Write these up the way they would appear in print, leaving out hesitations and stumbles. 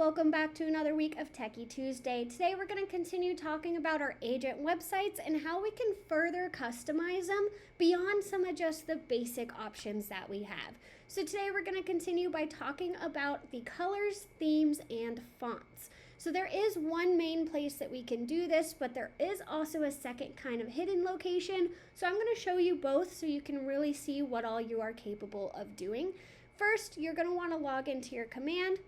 welcome back to another week of Techy Tuesday. Today we're going to continue talking about our agent websites and how we can further customize them beyond some of just the basic options that we have. So today we're going to continue by talking about the colors, themes, and fonts. So there is one main place that we can do this, but there is also a second kind of hidden location. So I'm going to show you both so you can really see what all you are capable of doing. First, you're going to want to log into your command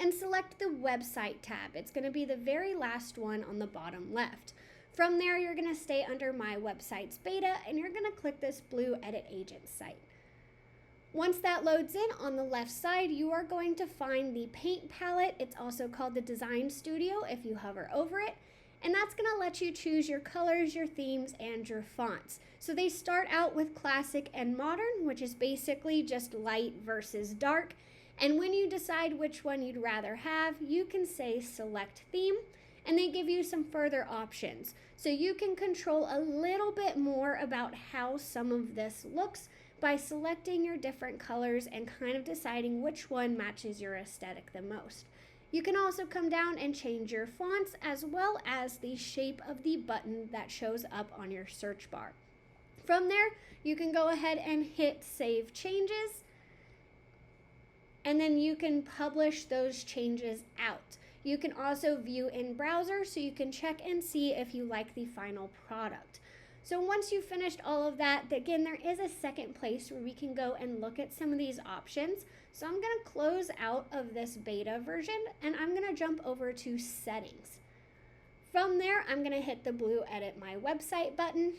and select the website tab. It's going to be the very last one on the bottom left. From there, you're going to stay under My Websites Beta and you're going to click this blue Edit Agent site. Once that loads in, on the left side, you are going to find the paint palette. It's also called the Design Studio if you hover over it. And that's going to let you choose your colors, your themes, and your fonts. So they start out with classic and modern, which is basically just light versus dark. And when you decide which one you'd rather have, you can say select theme, and they give you some further options. So you can control a little bit more about how some of this looks by selecting your different colors and kind of deciding which one matches your aesthetic the most. You can also come down and change your fonts as well as the shape of the button that shows up on your search bar. From there, you can go ahead and hit Save Changes, and then you can publish those changes out. You can also view in browser so you can check and see if you like the final product. So once you've finished all of that, again, there is a second place where we can go and look at some of these options. So I'm going to close out of this beta version and I'm going to jump over to Settings. From there, I'm going to hit the blue Edit My Website button.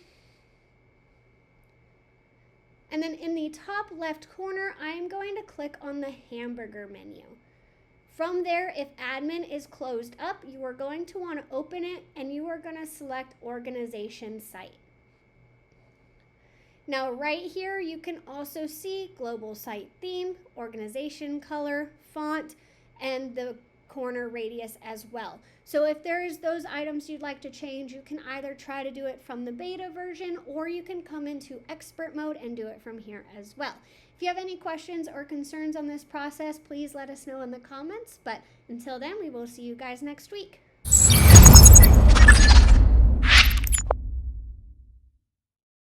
And then in the top left corner, I am going to click on the hamburger menu. From there, if admin is closed up, you are going to want to open it and you are going to select Organization Site. Now right here, you can also see global site theme, organization color, font, and the corner radius as well. So if there's those items you'd like to change, you can either try to do it from the beta version or you can come into expert mode and do it from here as well. If you have any questions or concerns on this process, please let us know in the comments. But until then, we will see you guys next week.